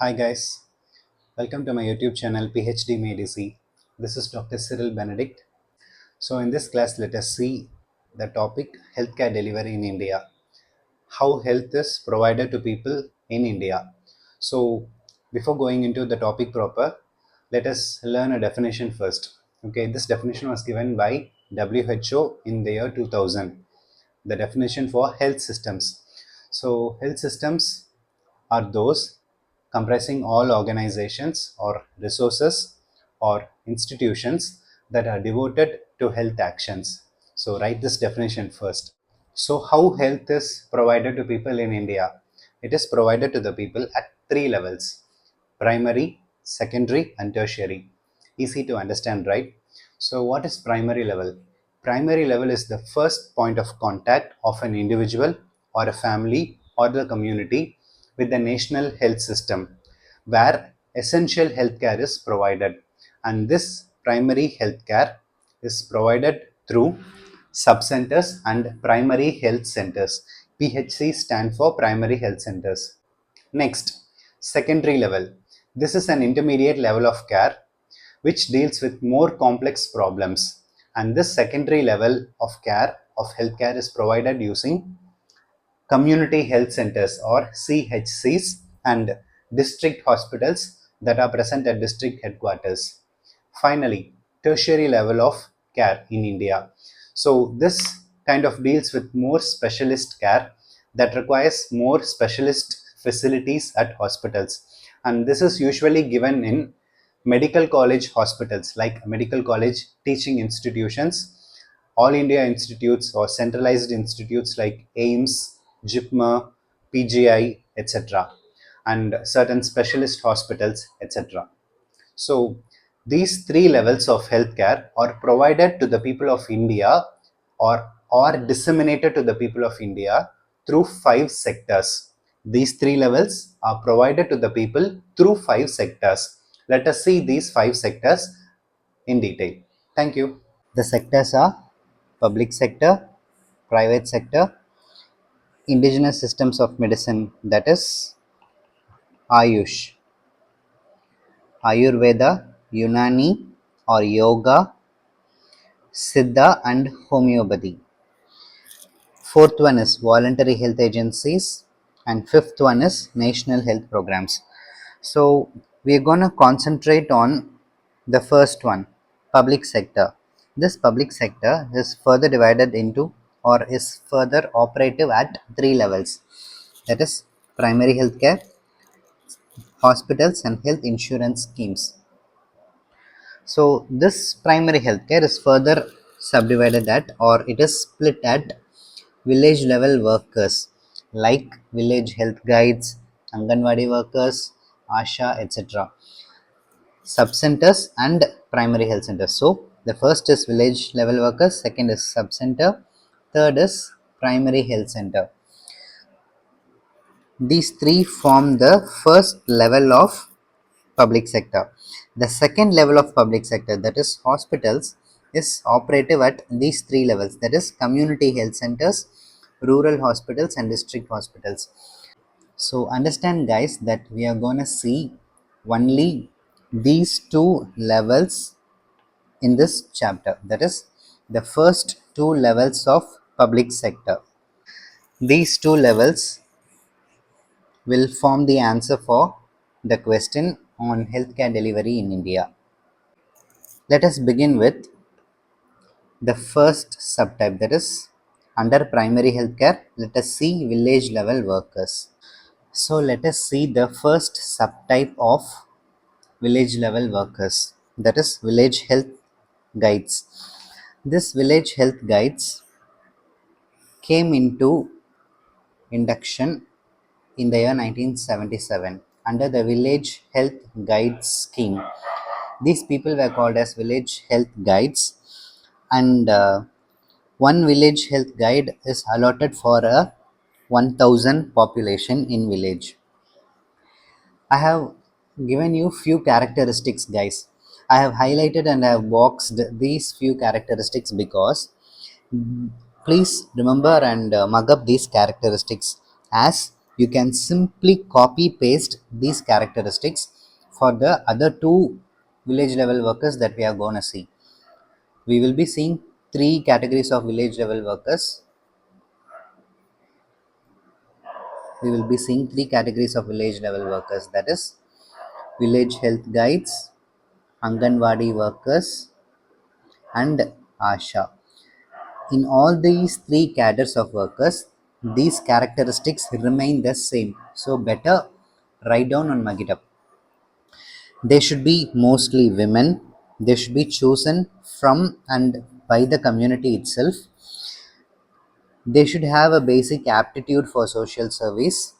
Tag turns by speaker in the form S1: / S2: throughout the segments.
S1: Hi guys, welcome to my YouTube channel PhD Medici. This is Dr. Cyril Benedict. So in this class, let us see the topic healthcare delivery in India. How health is provided to people in India. So before going into the topic proper, let us learn a definition first. Okay, this definition was given by WHO in the year 2000. The definition for health systems. So health systems are those comprising all organizations or resources or institutions that are devoted to health actions. So write this definition first. So how health is provided to people in India? It is provided to the people at three levels: primary, secondary, and tertiary. Easy to understand, right? So what is primary level? Primary level is the first point of contact of an individual or a family or the community with the national health system where essential healthcare is provided. And this primary healthcare is provided through subcenters and primary health centers. PHC stand for primary health centers. Next, secondary level. This is an intermediate level of care which deals with more complex problems. And this secondary level of care of healthcare is provided using community health centers or CHCs and district hospitals that are present at district headquarters. Finally, tertiary level of care in India. So this kind of deals with more specialist care that requires more specialist facilities at hospitals, and this is usually given in medical college hospitals like medical college teaching institutions, all India institutes or centralized institutes like AIMS, JIPMER, PGI, etc., and certain specialist hospitals, etc. So, these three levels of healthcare are provided to the people of India or disseminated to the people of India through five sectors. These three levels are provided to the people through five sectors. Let us see these five sectors in detail. Thank you. The sectors are public sector, private sector, indigenous systems of medicine, that is Ayush, Ayurveda, Unani or Yoga, Siddha and Homeopathy. Fourth one is voluntary health agencies, and fifth one is national health programs. So we are going to concentrate on the first one, public sector. This public sector is further divided into or is further operative at three levels, that is primary healthcare, hospitals and health insurance schemes. So this primary healthcare is further subdivided at or it is split at village level workers like village health guides, Anganwadi workers, ASHA, etc. Subcenters and primary health centers. So the first is village level workers, second is subcenter, third is primary health center. These three form the first level of public sector. The second level of public sector, that is hospitals, is operative at these three levels, that is community health centers, rural hospitals and district hospitals. So understand guys that we are going to see only these two levels in this chapter, that is the first two levels of public sector. These two levels will form the answer for the question on healthcare delivery in India. Let us begin with the first subtype, that is under primary healthcare. Let us see village level workers. So let us see the first subtype of village level workers, that is village health guides. This village health guides came into induction in the year 1977 under the village health guides scheme. These people were called as village health guides, and one village health guide is allotted for a 1000 population in village. I have given you few characteristics guys. I have highlighted and I have boxed these few characteristics because please remember and mug up these characteristics as you can simply copy paste these characteristics for the other two village level workers that we are going to see. We will be seeing three categories of village level workers. We will be seeing three categories of village level workers, that is village health guides, Anganwadi workers, and Asha. In all these three cadres of workers, these characteristics remain the same. So better write down and mark it up. They should be mostly women. They should be chosen from and by the community itself. They should have a basic aptitude for social service.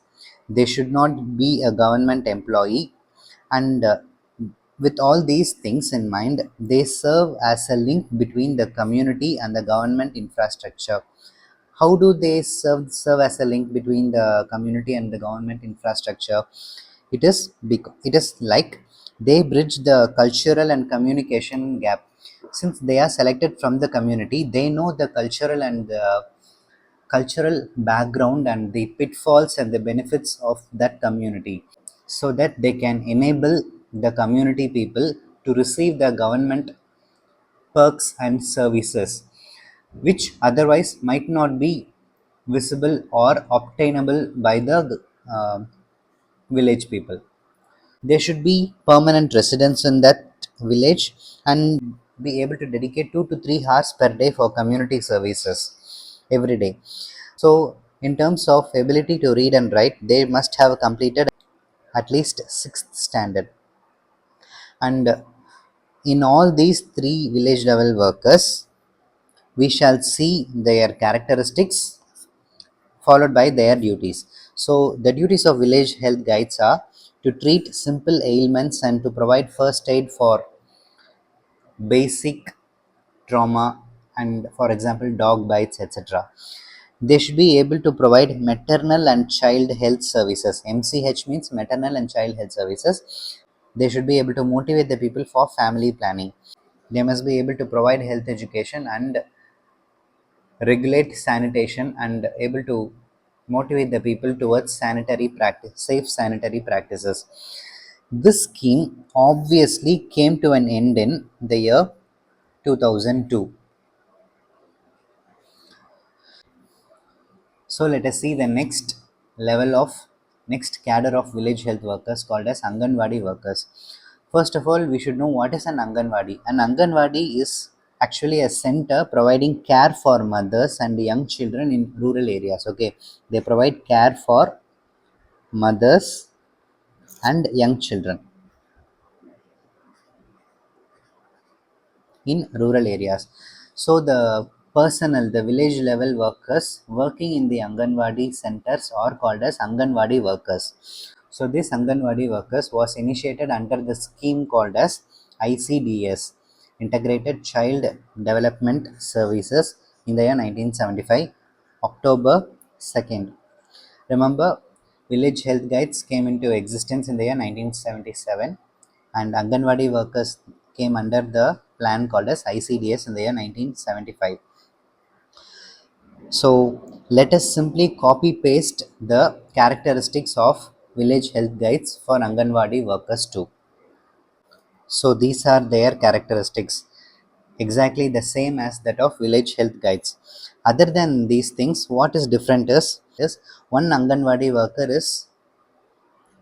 S1: They should not be a government employee. And with all these things in mind, they serve as a link between the community and the government infrastructure. How do they serve as a link between the community and the government infrastructure? It is like they bridge the cultural and communication gap. Since they are selected from the community, they know the cultural background and the pitfalls and the benefits of that community, so that they can enable the community people to receive the government perks and services which otherwise might not be visible or obtainable by the village people. They should be permanent residents in that village and be able to dedicate 2 to 3 hours per day for community services every day. So, in terms of ability to read and write, they must have completed at least 6th standard. And in all these three village level workers, we shall see their characteristics followed by their duties. So, the duties of village health guides are to treat simple ailments and to provide first aid for basic trauma and, for example, dog bites, etc. They should be able to provide maternal and child health services. MCH means maternal and child health services. They should be able to motivate the people for family planning. They must be able to provide health education and regulate sanitation and able to motivate the people towards safe sanitary practices. This scheme obviously came to an end in the year 2002. So let us see the next cadre of village health workers called as Anganwadi workers. First of all, we should know what is an Anganwadi. An Anganwadi is actually a center providing care for mothers and young children in rural areas. Okay, they provide care for mothers and young children in rural areas. So the village level workers working in the Anganwadi centers are called as Anganwadi workers. So this Anganwadi workers was initiated under the scheme called as ICDS, Integrated Child Development Services, in the year 1975, October 2nd. Remember, village health guides came into existence in the year 1977 and Anganwadi workers came under the plan called as ICDS in the year 1975. So let us simply copy paste the characteristics of village health guides for Anganwadi workers too. So these are their characteristics, exactly the same as that of village health guides. Other than these things, what is different is one Anganwadi worker is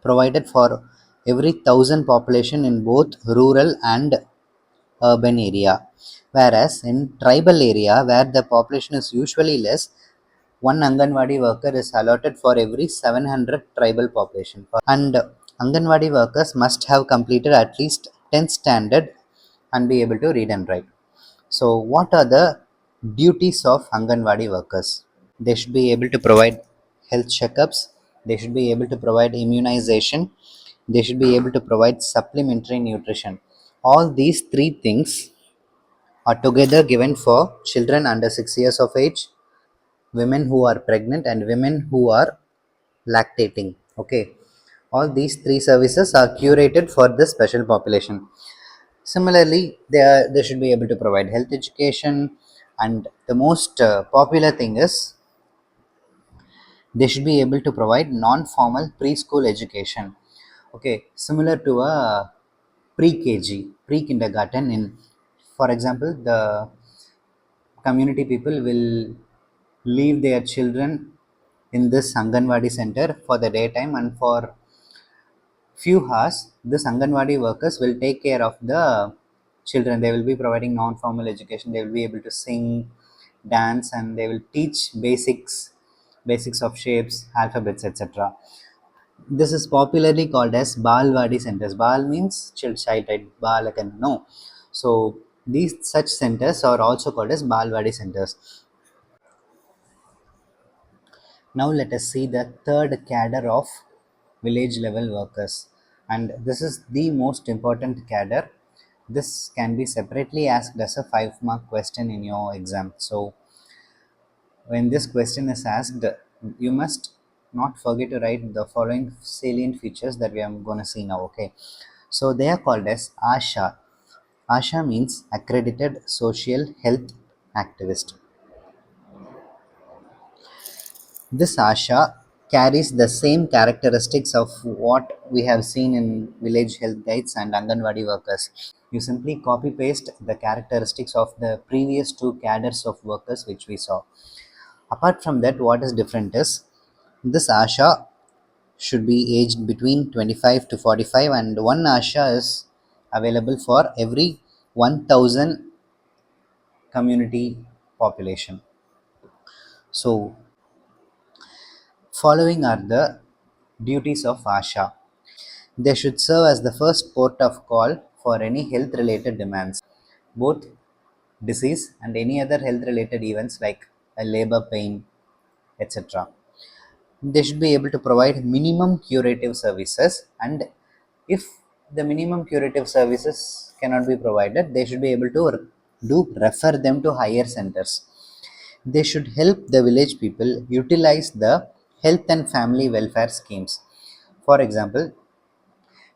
S1: provided for every 1,000 population in both rural and urban area, whereas in tribal area where the population is usually less, one Anganwadi worker is allotted for every 700 tribal population. And Anganwadi workers must have completed at least 10th standard and be able to read and write. So what are the duties of Anganwadi workers? They should be able to provide health checkups, they should be able to provide immunization, they should be able to provide supplementary nutrition. All these three things are together given for children under 6 years of age, women who are pregnant, and women who are lactating. Okay, all these three services are curated for this special population. Similarly, they should be able to provide health education, and the most popular thing is They should be able to provide non-formal preschool education. Okay, similar to a pre-KG, pre-kindergarten. In, for example, the community people will leave their children in this Anganwadi center for the daytime, and for few hours this Anganwadi workers will take care of the children. They will be providing non-formal education. They will be able to sing, dance, and they will teach basics of shapes, alphabets, etc. This is popularly called as Balwadi centers. Bal means child, right? Bal, like, no. So these such centers are also called as Balwadi centers. Now let us see the third cadre of village level workers, and this is the most important cadre. This can be separately asked as a 5-mark question in your exam. So when this question is asked, you must not forget to write the following salient features that we are going to see now. Okay, so they are called as ASHA. ASHA means Accredited Social Health Activist. This Asha carries the same characteristics of what we have seen in village health guides and Anganwadi workers. You simply copy paste the characteristics of the previous two cadres of workers which we saw. Apart from that, what is different is this Asha should be aged between 25 to 45, and one Asha is available for every 1000 community population. So following are the duties of ASHA. They should serve as the first port of call for any health related demands, both disease and any other health related events like a labor pain, etc. They should be able to provide minimum curative services, and if the minimum curative services cannot be provided, they should be able to refer them to higher centers. They should help the village people utilize the health and family welfare schemes. For example,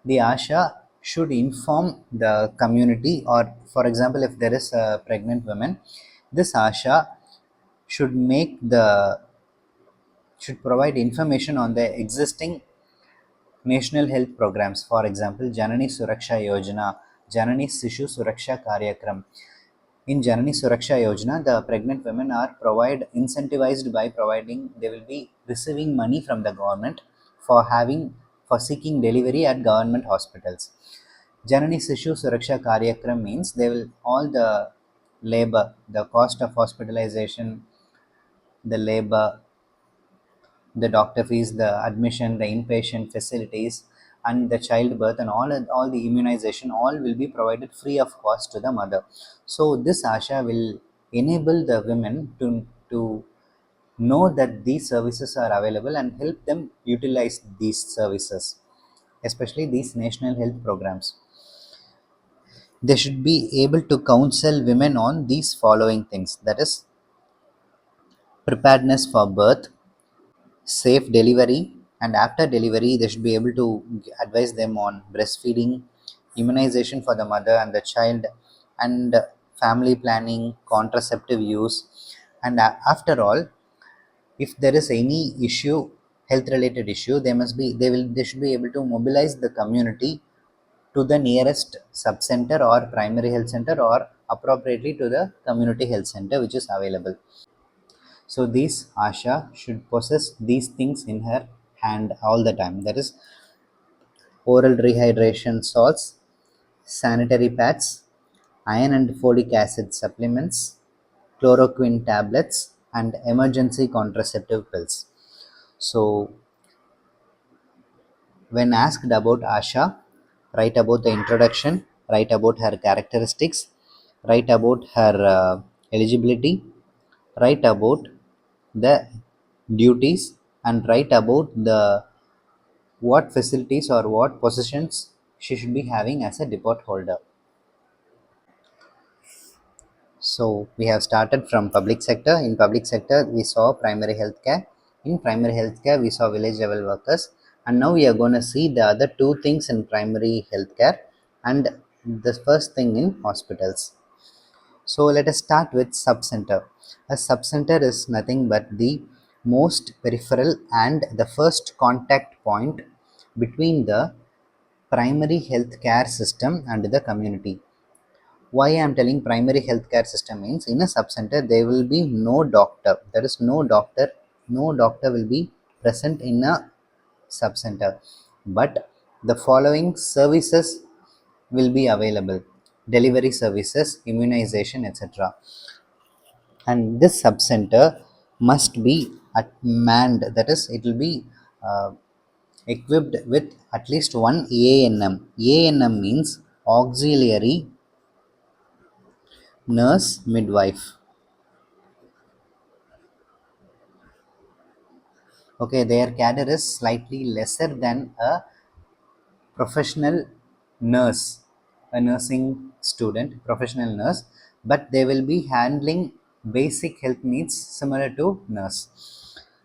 S1: the Asha should inform the community, or for example, if there is a pregnant woman, this Asha should make the should provide information on the existing national health programs. For example, Janani Suraksha Yojana, Janani Sishu Suraksha Karyakram. In Janani Suraksha Yojana, the pregnant women are incentivized by providing, they will be receiving money from the government for seeking delivery at government hospitals. Janani Sishu Suraksha Karyakram means they will all the labor, the cost of hospitalization, the labor, the doctor fees, the admission, the inpatient facilities, and the childbirth, and all the immunization, all will be provided free of cost to the mother. So this Asha will enable the women to know that these services are available and help them utilize these services, especially these national health programs. They should be able to counsel women on these following things, that is preparedness for birth, safe delivery, and after delivery they should be able to advise them on breastfeeding, immunization for the mother and the child, and family planning, contraceptive use. And after all, if there is any issue, health related issue, they should be able to mobilize the community to the nearest sub center or primary health center, or appropriately to the community health center which is available. So this Asha should possess these things in her hand all the time. That is oral rehydration salts, sanitary pads, iron and folic acid supplements, chloroquine tablets, and emergency contraceptive pills. So when asked about Asha, write about the introduction, write about her characteristics, write about her eligibility, write about the duties, and write about the what facilities or what positions she should be having as a depot holder. So we have started from public sector. In public sector, we saw primary healthcare. In primary healthcare, we saw village level workers. And now we are going to see the other two things in primary healthcare and the first thing in hospitals. So let us start with subcenter. A subcenter is nothing but the most peripheral and the first contact point between the primary health care system and the community. Why I am telling primary healthcare system means in a subcenter there will be no doctor. There is no doctor. No doctor will be present in a subcenter, but the following services will be available: delivery services, immunization, etc. And this subcenter must be manned, that is it will be uh, equipped with at least one ANM. ANM means auxiliary nurse midwife. Okay, their cadre is slightly lesser than a professional nurse, a nursing student, professional nurse, but they will be handling basic health needs similar to nurse.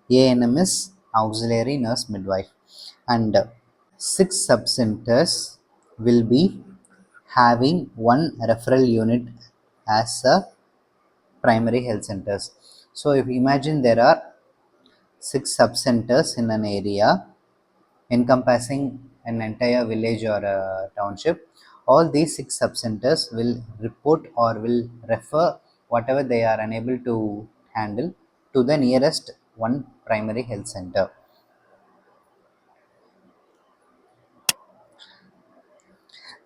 S1: ANM is auxiliary nurse midwife. And six subcenters will be having one referral unit as a primary health centers. So if you imagine there are six subcenters in an area encompassing an entire village or a township, all these six subcenters will report or will refer whatever they are unable to handle to the nearest one primary health center.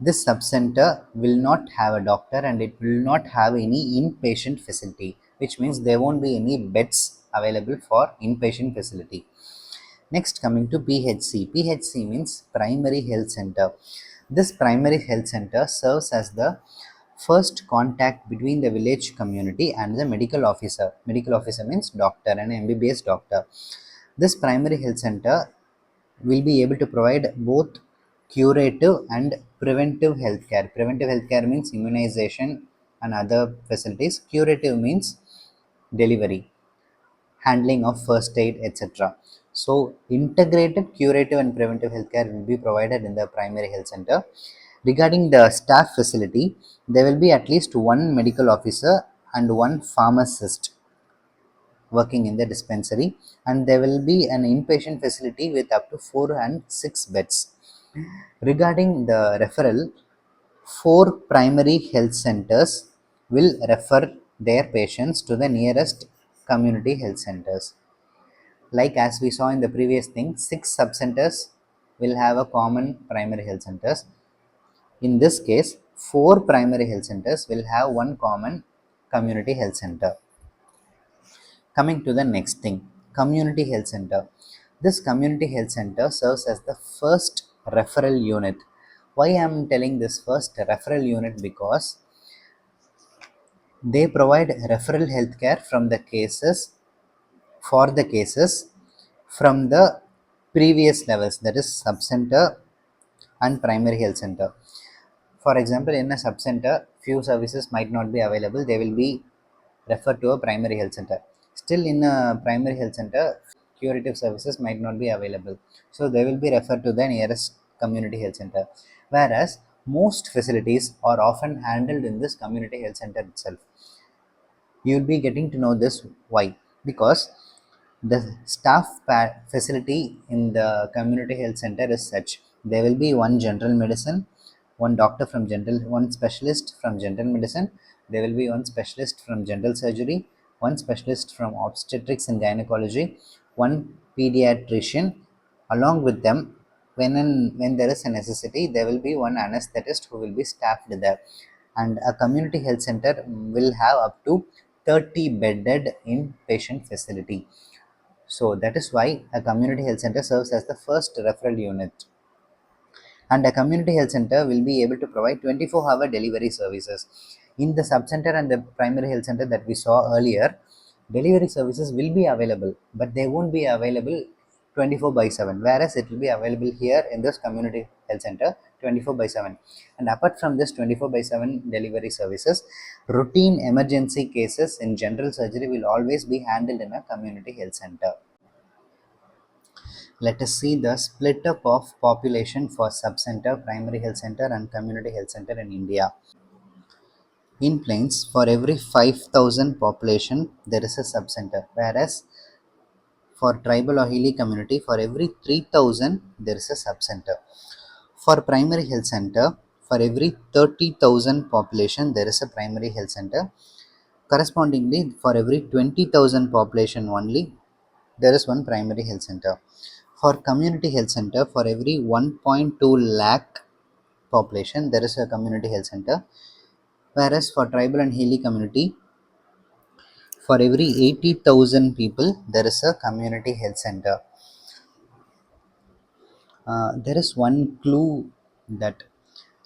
S1: This subcenter will not have a doctor and it will not have any inpatient facility, which means there won't be any beds available for inpatient facility. Next, coming to PHC. PHC means Primary Health Center. This primary health center serves as the first contact between the village community and the medical officer. Medical officer means doctor, an MBBS doctor. This primary health center will be able to provide both curative and preventive healthcare. Preventive healthcare means immunization and other facilities. Curative means delivery, handling of first aid, etc. So, integrated curative and preventive healthcare will be provided in the primary health center. Regarding the staff facility, there will be at least one medical officer and one pharmacist working in the dispensary, and there will be an inpatient facility with up to 4 and 6 beds. Regarding the referral, 4 primary health centers will refer their patients to the nearest community health centers. Like as we saw in the previous thing, 6 subcenters will have a common primary health centers. In this case, 4 primary health centers will have one common community health center. Coming to the next thing, community health center. This community health center serves as the first referral unit. Why I am telling this first referral unit? Because they provide referral healthcare from the cases for the cases from the previous levels, that is subcenter and primary health center. For example, in a subcenter few services might not be available, they will be referred to a primary health center. Still in a primary health center curative services might not be available, so they will be referred to the nearest community health center, whereas most facilities are often handled in this community health center itself. You'll be getting to know this. Why? Because the staff facility in the community health center is such: there will be one general medicine, one doctor from general, one specialist from general medicine, there will be one specialist from general surgery, one specialist from obstetrics and gynecology, one pediatrician. Along with them, when there is a necessity, there will be one anesthetist who will be staffed there. And a community health center will have up to 30 bedded inpatient facility. So that is why a community health center serves as the first referral unit. And a community health center will be able to provide 24-hour delivery services. In the subcenter and the primary health center that we saw earlier, delivery services will be available, but they won't be available 24 by 7, whereas it will be available here in this community health center 24 by 7. And apart from this 24 by 7 delivery services, routine emergency cases in general surgery will always be handled in a community health center. Let us see the split up of population for subcenter, primary health center and community health center in India. In plains, for every 5,000 population, there is a subcenter, whereas For tribal or hilly community, for every 3000 there is a subcenter. For primary health center, for every 30,000 population there is a primary health center. Correspondingly, for every 20,000 population only, there is one primary health center. For community health center, for every 1.2 lakh population there is a community health center. Whereas for tribal and hilly community, for every 80,000 people there is a community health center. There is one clue that,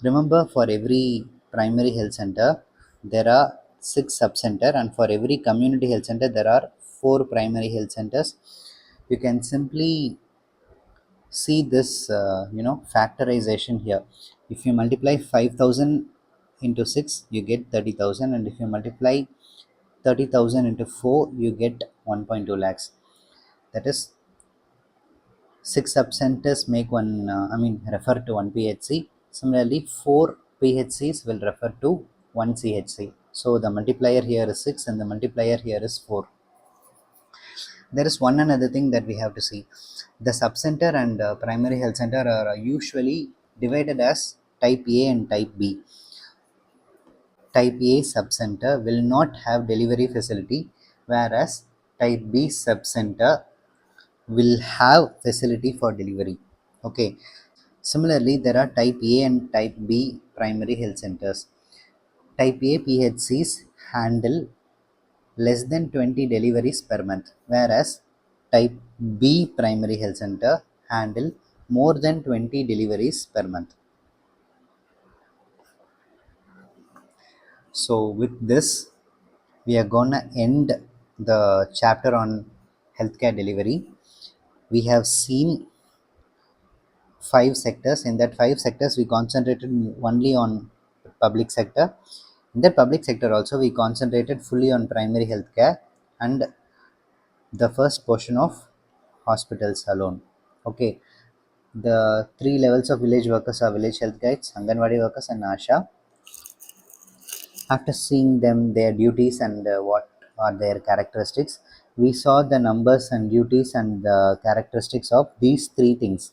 S1: remember, for every primary health center there are 6 sub center, and for every community health center there are 4 primary health centers. You can simply see this factorization here. If you multiply 5,000 into 6 you get 30,000, and if you multiply 30,000 into 4 you get 1.2 lakhs. That is, 6 subcenters make one, refer to one PHC. Similarly, 4 PHCs will refer to one CHC. So the multiplier here is 6 and the multiplier here is 4. There is one another thing that we have to see. The subcenter and primary health center are usually divided as type A and type B. Type A subcenter will not have delivery facility, whereas type B subcenter will have facility for delivery. Okay. Similarly, there are type A and type B primary health centers. Type A PHCs handle less than 20 deliveries per month, whereas type B primary health center handle more than 20 deliveries per month. So with this, we are gonna end the chapter on healthcare delivery. We have seen 5 sectors. In that 5 sectors, we concentrated only on public sector. In that public sector also, we concentrated fully on primary healthcare and the first portion of hospitals alone. Okay, the 3 levels of village workers are village health guides, Anganwadi workers, and Asha. After seeing them, their duties and what are their characteristics, we saw the numbers and duties and the characteristics of these 3 things: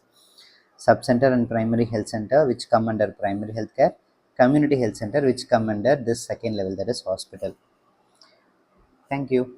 S1: subcenter and primary health center, which come under primary health care; community health center, which come under this second level, that is hospital. Thank you.